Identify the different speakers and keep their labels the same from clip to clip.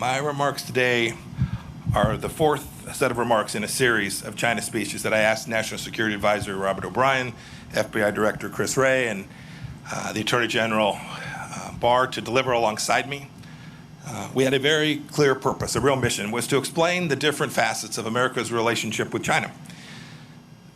Speaker 1: My remarks today are the fourth set of remarks in a series of China speeches that I asked National Security Advisor Robert O'Brien, FBI Director Chris Wray, and the Attorney General Barr to deliver alongside me. We had a very clear purpose, a real mission, was to explain the different facets of America's relationship with China.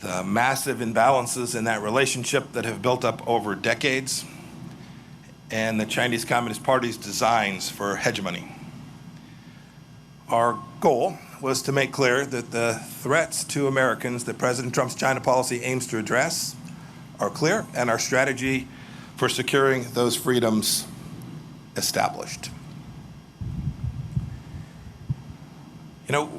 Speaker 1: The massive imbalances in that relationship that have built up over decades, and the Chinese Communist Party's designs for hegemony. Our goal was to make clear that the threats to Americans that President Trump's China policy aims to address are clear, and our strategy for securing those freedoms established. You know,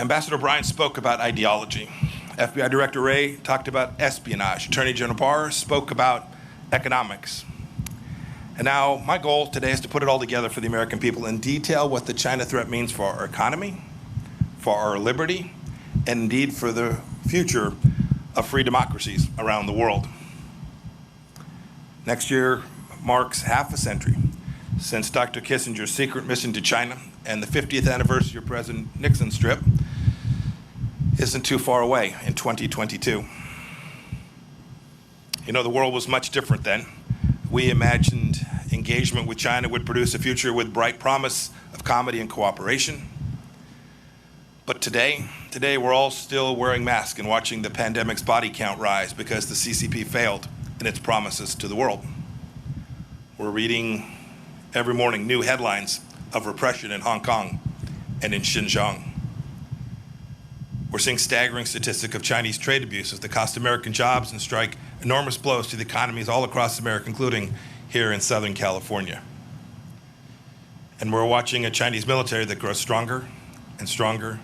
Speaker 1: Ambassador O'Brien spoke about ideology. FBI Director Wray talked about espionage. Attorney General Barr spoke about economics. And now my goal today is to put it all together for the American people and detail what the China threat means for our economy, for our liberty, and indeed for the future of free democracies around the world. Next year marks half a century since Dr. Kissinger's secret mission to China, and the 50th anniversary of President Nixon's trip isn't too far away in 2022. You know, the world was much different then. We imagined engagement with China would produce a future with bright promise of comedy and cooperation. But today we're all still wearing masks and watching the pandemic's body count rise because the CCP failed in its promises to the world. We're reading every morning new headlines of repression in Hong Kong and in Xinjiang. We're seeing staggering statistics of Chinese trade abuses that cost American jobs and strike enormous blows to the economies all across America, including here in Southern California. And we're watching a Chinese military that grows stronger and stronger,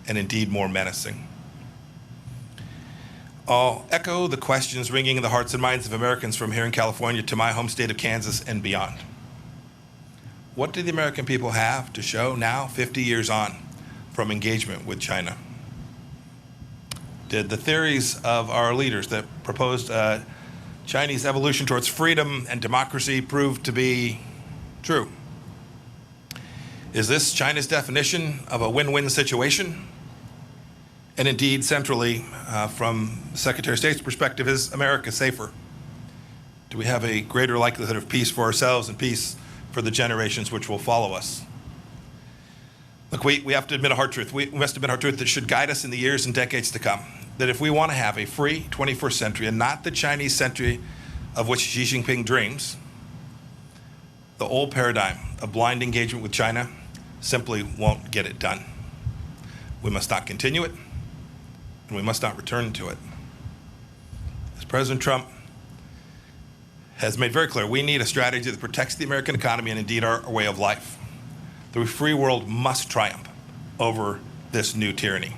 Speaker 1: and indeed more menacing. I'll echo the questions ringing in the hearts and minds of Americans from here in California to my home state of Kansas and beyond. What do the American people have to show now, 50 years on, from engagement with China? Did the theories of our leaders that proposed Chinese evolution towards freedom and democracy prove to be true? Is this China's definition of a win-win situation? And indeed, centrally, from Secretary of State's perspective, is America safer? Do we have a greater likelihood of peace for ourselves and peace for the generations which will follow us? Look, we have to admit a hard truth. We must admit a hard truth that should guide us in the years and decades to come. That if we want to have a free 21st century and not the Chinese century of which Xi Jinping dreams, the old paradigm of blind engagement with China simply won't get it done. We must not continue it, and we must not return to it. As President Trump has made very clear, we need a strategy that protects the American economy and indeed our way of life. The free world must triumph over this new tyranny.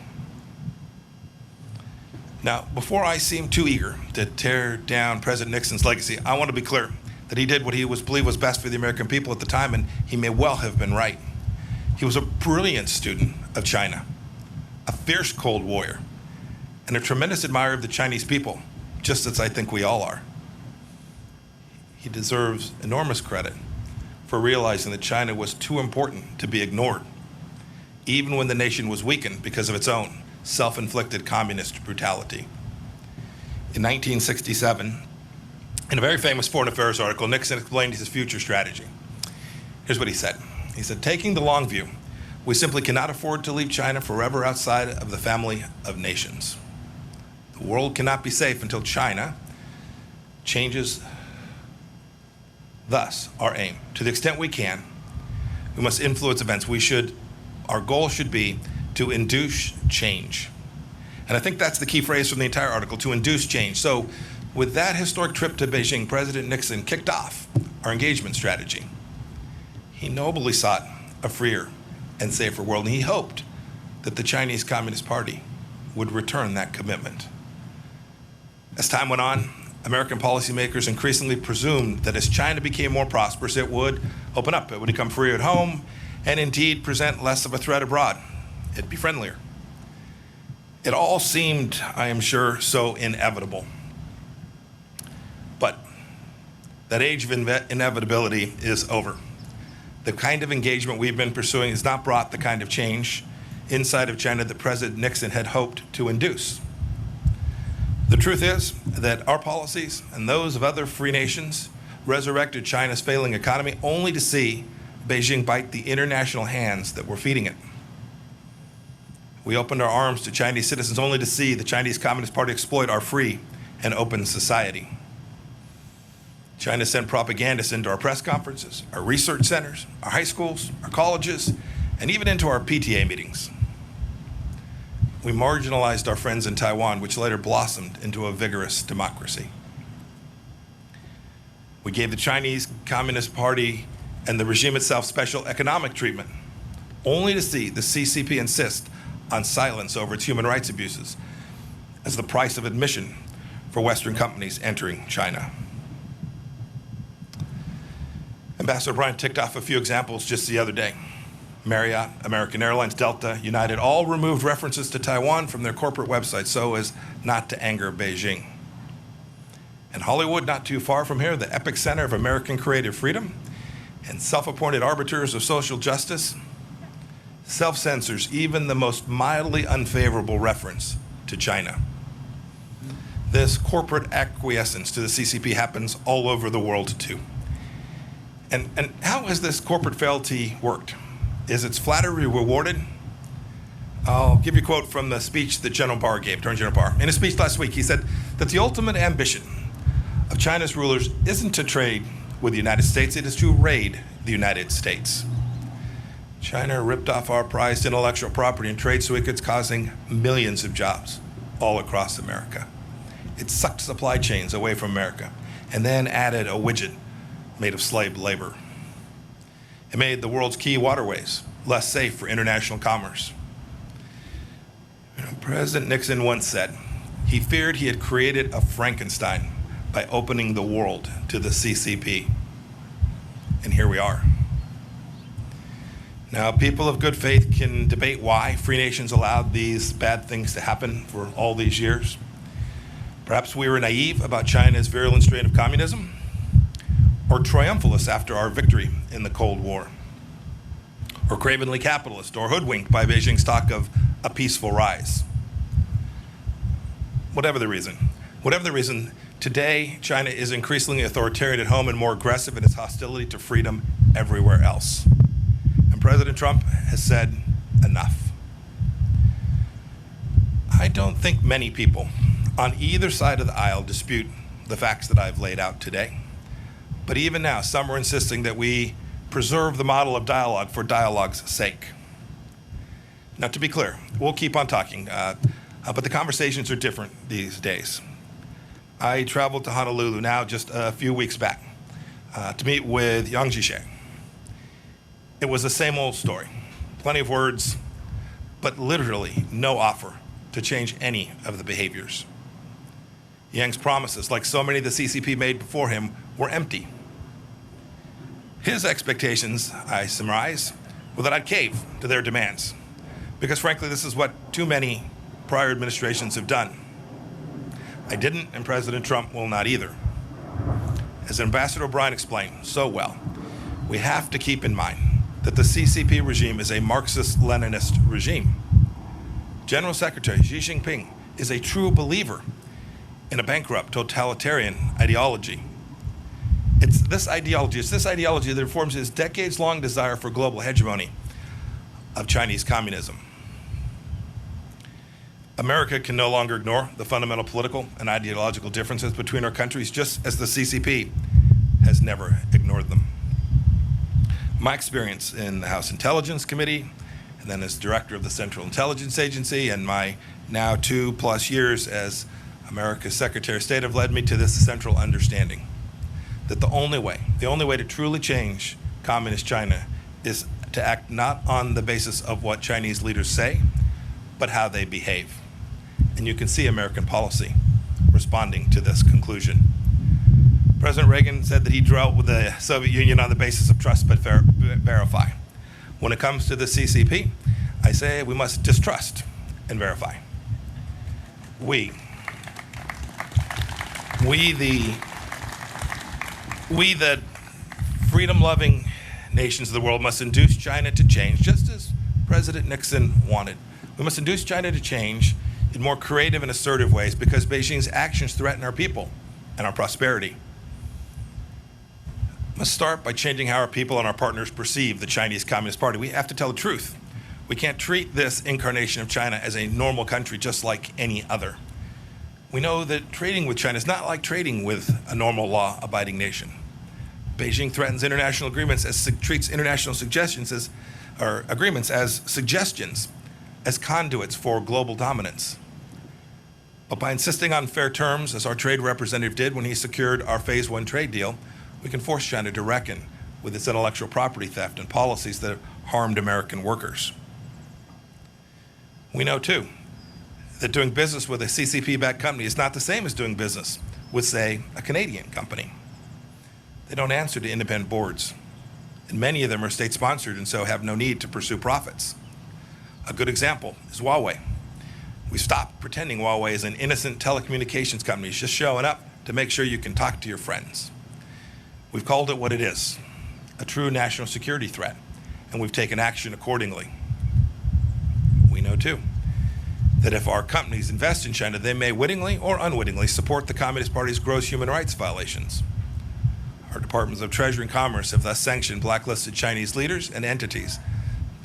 Speaker 1: Now, before I seem too eager to tear down President Nixon's legacy, I want to be clear that he did what he believed was best for the American people at the time, and he may well have been right. He was a brilliant student of China, a fierce Cold Warrior, and a tremendous admirer of the Chinese people, just as I think we all are. He deserves enormous credit for realizing that China was too important to be ignored, even when the nation was weakened because of its own self-inflicted communist brutality. In 1967, in a very famous foreign affairs article, Nixon explained his future strategy. Here's what he said. He said, taking the long view, we simply cannot afford to leave China forever outside of the family of nations. The world cannot be safe until China changes. Thus, our aim, to the extent we can, we must influence events. Our goal should be to induce change. And I think that's the key phrase from the entire article, to induce change. So with that historic trip to Beijing, President Nixon kicked off our engagement strategy. He nobly sought a freer and safer world, and he hoped that the Chinese Communist Party would return that commitment. As time went on, American policymakers increasingly presumed that as China became more prosperous, it would open up, it would become freer at home, and indeed present less of a threat abroad. It'd be friendlier. It all seemed, I am sure, so inevitable. But that age of inevitability is over. The kind of engagement we've been pursuing has not brought the kind of change inside of China that President Nixon had hoped to induce. The truth is that our policies and those of other free nations resurrected China's failing economy only to see Beijing bite the international hands that were feeding it. We opened our arms to Chinese citizens only to see the Chinese Communist Party exploit our free and open society. China sent propagandists into our press conferences, our research centers, our high schools, our colleges, and even into our PTA meetings. We marginalized our friends in Taiwan, which later blossomed into a vigorous democracy. We gave the Chinese Communist Party and the regime itself special economic treatment, only to see the CCP insist on silence over its human rights abuses as the price of admission for Western companies entering China. Ambassador O'Brien ticked off a few examples just the other day. Marriott, American Airlines, Delta, United all removed references to Taiwan from their corporate websites so as not to anger Beijing. And Hollywood, not too far from here, the epicenter of American creative freedom and self-appointed arbiters of social justice, self-censors even the most mildly unfavorable reference to China. This corporate acquiescence to the CCP happens all over the world too. And how has this corporate fealty worked? Is its flattery rewarded? I'll give you a quote from the speech that General Barr gave, Attorney General Barr. In his speech last week, he said that the ultimate ambition of China's rulers isn't to trade with the United States, it is to raid the United States. China ripped off our prized intellectual property and trade secrets, causing millions of jobs all across America. It sucked supply chains away from America and then added a widget made of slave labor. It made the world's key waterways less safe for international commerce. President Nixon once said he feared he had created a Frankenstein by opening the world to the CCP. And here we are. Now, people of good faith can debate why free nations allowed these bad things to happen for all these years. Perhaps we were naive about China's virulent strain of communism, or triumphalist after our victory in the Cold War, or cravenly capitalist, or hoodwinked by Beijing's talk of a peaceful rise. Whatever the reason, today China is increasingly authoritarian at home and more aggressive in its hostility to freedom everywhere else. And President Trump has said enough. I don't think many people on either side of the aisle dispute the facts that I've laid out today. But even now, some are insisting that we preserve the model of dialogue for dialogue's sake. Now, to be clear, we'll keep on talking, but the conversations are different these days. I traveled to Honolulu now just a few weeks back to meet with Yang Jiechi. It was the same old story. Plenty of words, but literally no offer to change any of the behaviors. Yang's promises, like so many the CCP made before him, were empty. His expectations, I surmise, were that I'd cave to their demands, because frankly, this is what too many prior administrations have done. I didn't, and President Trump will not either. As Ambassador O'Brien explained so well, we have to keep in mind that the CCP regime is a Marxist-Leninist regime. General Secretary Xi Jinping is a true believer in a bankrupt totalitarian ideology. It's this ideology that informs his decades-long desire for global hegemony of Chinese communism. America can no longer ignore the fundamental political and ideological differences between our countries, just as the CCP has never ignored them. My experience in the House Intelligence Committee, and then as director of the Central Intelligence Agency, and my now 2+ years as America's Secretary of State have led me to this essential understanding that the only way to truly change communist China is to act not on the basis of what Chinese leaders say, but how they behave. And you can see American policy responding to this conclusion. President Reagan said that he dealt with the Soviet Union on the basis of trust but verify. When it comes to the CCP, I say we must distrust and verify. We the freedom-loving nations of the world must induce China to change, just as President Nixon wanted. We must induce China to change in more creative and assertive ways because Beijing's actions threaten our people and our prosperity. We must start by changing how our people and our partners perceive the Chinese Communist Party. We have to tell the truth. We can't treat this incarnation of China as a normal country just like any other. We know that trading with China is not like trading with a normal law-abiding nation. Beijing threatens international agreements treats international agreements as suggestions, as conduits for global dominance. But by insisting on fair terms, as our trade representative did when he secured our Phase 1 trade deal, we can force China to reckon with its intellectual property theft and policies that have harmed American workers. We know, too, that doing business with a CCP-backed company is not the same as doing business with, say, a Canadian company. They don't answer to independent boards, and many of them are state-sponsored and so have no need to pursue profits. A good example is Huawei. We stopped pretending Huawei is an innocent telecommunications company just showing up to make sure you can talk to your friends. We've called it what it is, a true national security threat, and we've taken action accordingly. We know, too, that if our companies invest in China, they may wittingly or unwittingly support the Communist Party's gross human rights violations. Our Departments of Treasury and Commerce have thus sanctioned blacklisted Chinese leaders and entities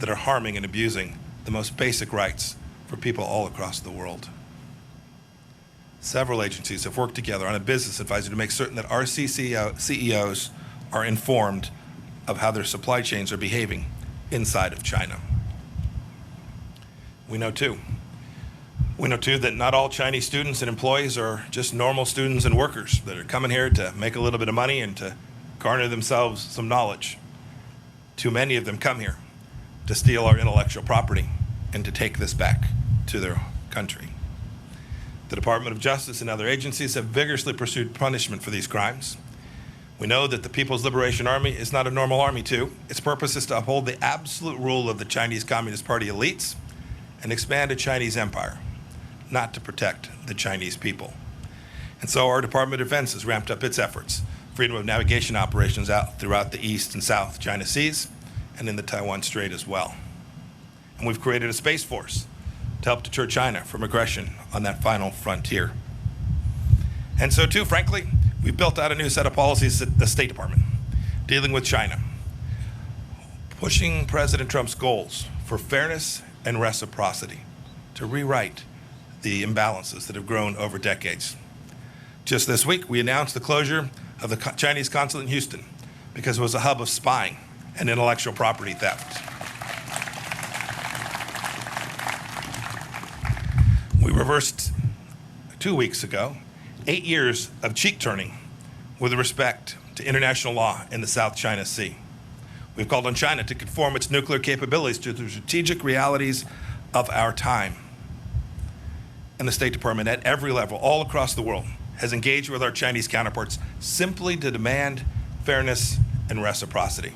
Speaker 1: that are harming and abusing the most basic rights for people all across the world. Several agencies have worked together on a business advisor to make certain that our CEOs are informed of how their supply chains are behaving inside of China. We know too that not all Chinese students and employees are just normal students and workers that are coming here to make a little bit of money and to garner themselves some knowledge. Too many of them come here to steal our intellectual property and to take this back to their country. The Department of Justice and other agencies have vigorously pursued punishment for these crimes. We know that the People's Liberation Army is not a normal army too. Its purpose is to uphold the absolute rule of the Chinese Communist Party elites and expand a Chinese empire, not to protect the Chinese people. And so our Department of Defense has ramped up its efforts, freedom of navigation operations out throughout the East and South China Seas and in the Taiwan Strait as well. And we've created a space force to help deter China from aggression on that final frontier. And so too, frankly, we've built out a new set of policies at the State Department dealing with China, pushing President Trump's goals for fairness and reciprocity to rewrite the imbalances that have grown over decades. Just this week, we announced the closure of the Chinese consulate in Houston because it was a hub of spying and intellectual property theft. We reversed 2 weeks ago 8 years of cheek turning with respect to international law in the South China Sea. We've called on China to conform its nuclear capabilities to the strategic realities of our time. And the State Department at every level, all across the world, has engaged with our Chinese counterparts simply to demand fairness and reciprocity.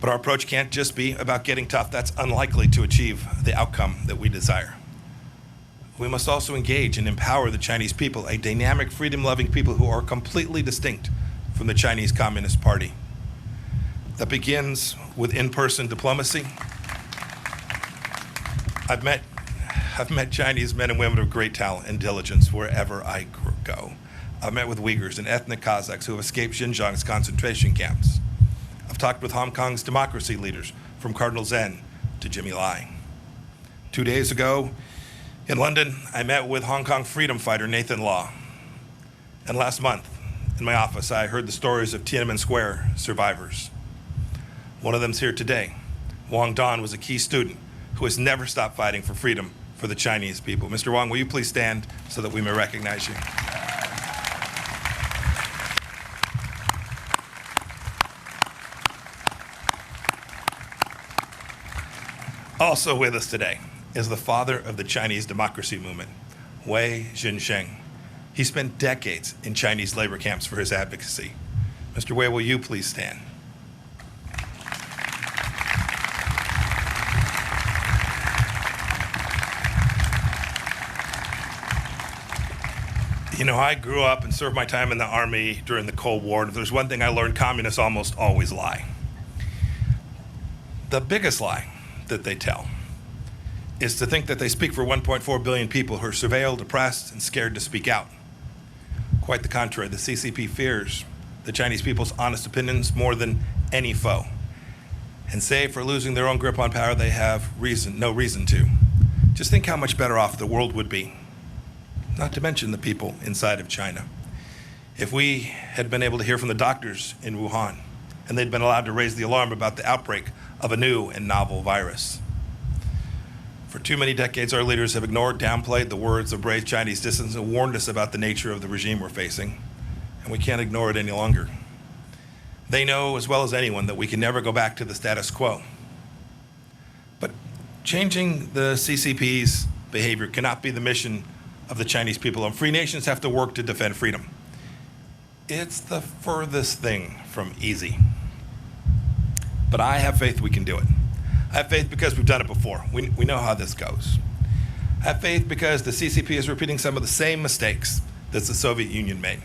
Speaker 1: But our approach can't just be about getting tough. That's unlikely to achieve the outcome that we desire. We must also engage and empower the Chinese people, a dynamic, freedom-loving people who are completely distinct from the Chinese Communist Party. That begins with in-person diplomacy. I've met Chinese men and women of great talent and diligence wherever I go. I've met with Uyghurs and ethnic Kazakhs who have escaped Xinjiang's concentration camps. I've talked with Hong Kong's democracy leaders, from Cardinal Zen to Jimmy Lai. 2 days ago in London, I met with Hong Kong freedom fighter Nathan Law. And last month, in my office, I heard the stories of Tiananmen Square survivors. One of them's here today. Wang Dan was a key student who has never stopped fighting for freedom for the Chinese people. Mr. Wang, will you please stand so that we may recognize you? Also with us today is the father of the Chinese democracy movement, Wei Jinsheng. He spent decades in Chinese labor camps for his advocacy. Mr. Wei, will you please stand? You know, I grew up and served my time in the Army during the Cold War, and if there's one thing I learned, communists almost always lie. The biggest lie that they tell is to think that they speak for 1.4 billion people who are surveilled, oppressed, and scared to speak out. Quite the contrary, the CCP fears the Chinese people's honest opinions more than any foe. And save for losing their own grip on power, they have no reason to. Just think how much better off the world would be, not to mention the people inside of China, if we had been able to hear from the doctors in Wuhan and they'd been allowed to raise the alarm about the outbreak of a new and novel virus. For too many decades, our leaders have ignored, downplayed the words of brave Chinese dissidents and warned us about the nature of the regime we're facing, and we can't ignore it any longer. They know as well as anyone that we can never go back to the status quo. But changing the CCP's behavior cannot be the mission of the Chinese people, and free nations have to work to defend freedom. It's the furthest thing from easy. But I have faith we can do it. I have faith because we've done it before. We know how this goes. I have faith because the CCP is repeating some of the same mistakes that the Soviet Union made.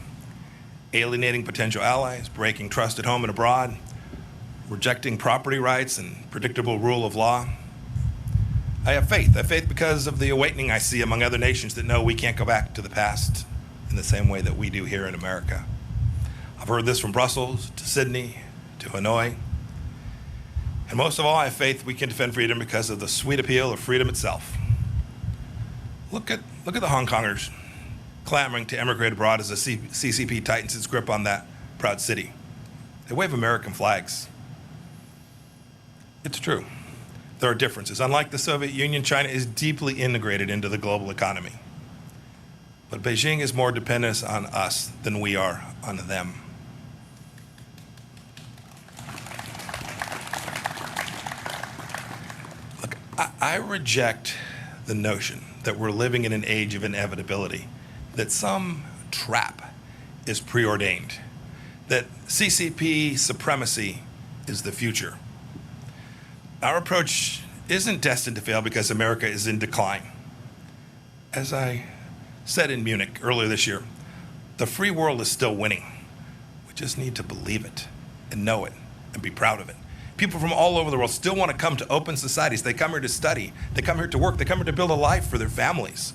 Speaker 1: Alienating potential allies, breaking trust at home and abroad, rejecting property rights and predictable rule of law. I have faith. I have faith because of the awakening I see among other nations that know we can't go back to the past in the same way that we do here in America. I've heard this from Brussels to Sydney to Hanoi. And most of all, I have faith we can defend freedom because of the sweet appeal of freedom itself. Look at the Hong Kongers clamoring to emigrate abroad as the CCP tightens its grip on that proud city. They wave American flags. It's true. There are differences. Unlike the Soviet Union, China is deeply integrated into the global economy. But Beijing is more dependent on us than we are on them. Look, I reject the notion that we're living in an age of inevitability, that some trap is preordained, that CCP supremacy is the future. Our approach isn't destined to fail because America is in decline. As I said in Munich earlier this year, the free world is still winning. We just need to believe it and know it and be proud of it. People from all over the world still want to come to open societies. They come here to study. They come here to work. They come here to build a life for their families.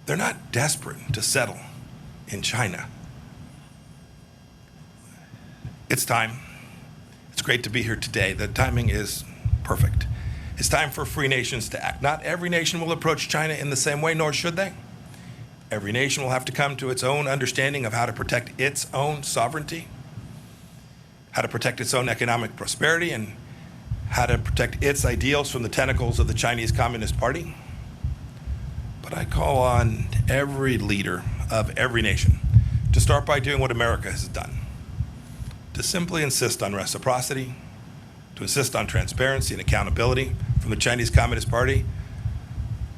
Speaker 1: They're not desperate to settle in China. It's time. It's great to be here today. The timing is perfect. It's time for free nations to act. Not every nation will approach China in the same way, nor should they. Every nation will have to come to its own understanding of how to protect its own sovereignty, how to protect its own economic prosperity, and how to protect its ideals from the tentacles of the Chinese Communist Party. But I call on every leader of every nation to start by doing what America has done, to simply insist on reciprocity, to insist on transparency and accountability from the Chinese Communist Party.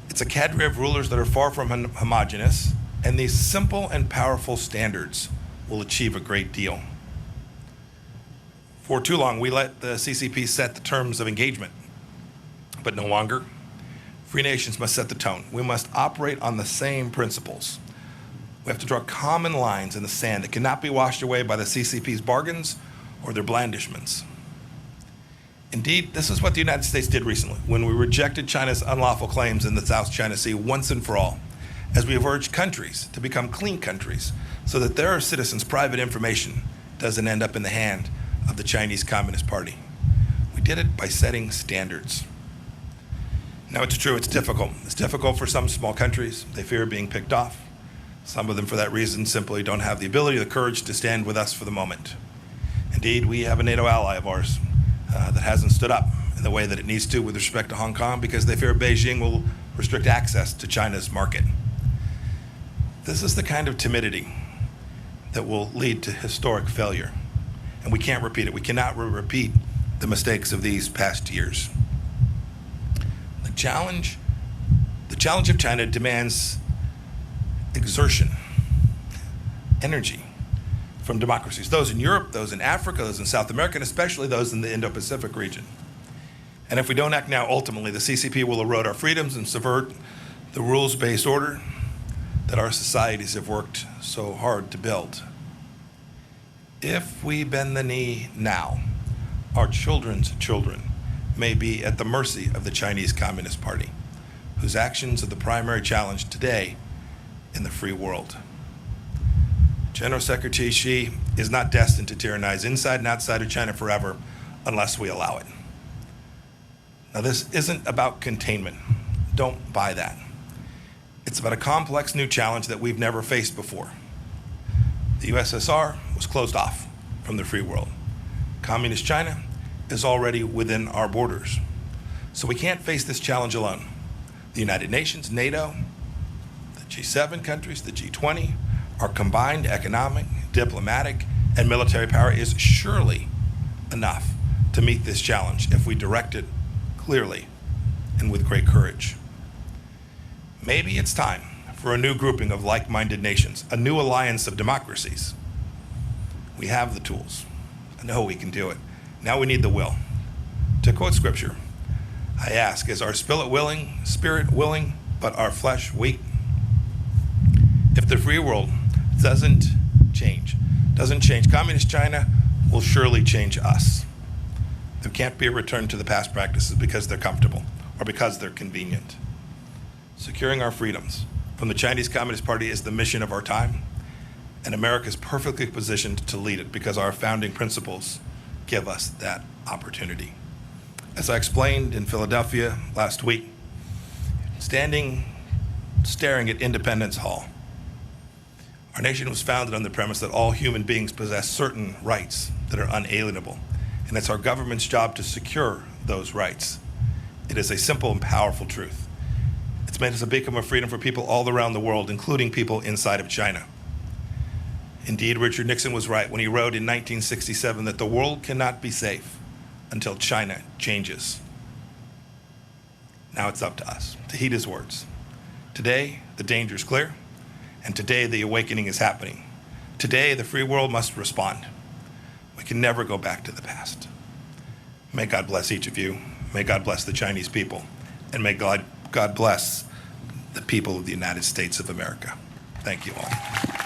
Speaker 1: It's a cadre of rulers that are far from homogeneous, and these simple and powerful standards will achieve a great deal. For too long, we let the CCP set the terms of engagement, but no longer. Free nations must set the tone. We must operate on the same principles. We have to draw common lines in the sand that cannot be washed away by the CCP's bargains or their blandishments. Indeed, this is what the United States did recently when we rejected China's unlawful claims in the South China Sea once and for all, as we have urged countries to become clean countries so that their citizens' private information doesn't end up in the hand of the Chinese Communist Party. We did it by setting standards. Now, it's true, it's difficult. It's difficult for some small countries. They fear being picked off. Some of them, for that reason, simply don't have the ability or the courage to stand with us for the moment. Indeed, we have a NATO ally of ours that hasn't stood up in the way that it needs to with respect to Hong Kong because they fear Beijing will restrict access to China's market. This is the kind of timidity that will lead to historic failure, and we can't repeat it. We cannot repeat the mistakes of these past years. The challenge of China demands exertion, energy from democracies, those in Europe, those in Africa, those in South America, and especially those in the Indo-Pacific region. And if we don't act now, ultimately, the CCP will erode our freedoms and subvert the rules-based order that our societies have worked so hard to build. If we bend the knee now, our children's children may be at the mercy of the Chinese Communist Party, whose actions are the primary challenge today in the free world. General Secretary Xi is not destined to tyrannize inside and outside of China forever unless we allow it. Now, this isn't about containment. Don't buy that. It's about a complex new challenge that we've never faced before. The USSR was closed off from the free world. Communist China is already within our borders. So we can't face this challenge alone. The United Nations, NATO, the G7 countries, the G20, our combined economic, diplomatic, and military power is surely enough to meet this challenge if we direct it clearly and with great courage. Maybe it's time for a new grouping of like-minded nations, a new alliance of democracies. We have the tools. I know we can do it. Now we need the will. To quote scripture, I ask, is our spirit willing, but our flesh weak? If the free world doesn't change, Communist China will surely change us. There can't be a return to the past practices because they're comfortable or because they're convenient. Securing our freedoms from the Chinese Communist Party is the mission of our time, and America is perfectly positioned to lead it because our founding principles give us that opportunity. As I explained in Philadelphia last week, staring at Independence Hall, our nation was founded on the premise that all human beings possess certain rights that are unalienable, and it's our government's job to secure those rights. It is a simple and powerful truth. It's made us a beacon of freedom for people all around the world, including people inside of China. Indeed, Richard Nixon was right when he wrote in 1967 that the world cannot be safe until China changes. Now it's up to us to heed his words. Today, the danger is clear, and today the awakening is happening. Today, the free world must respond. We can never go back to the past. May God bless each of you. May God bless the Chinese people. And may God bless the people of the United States of America. Thank you all.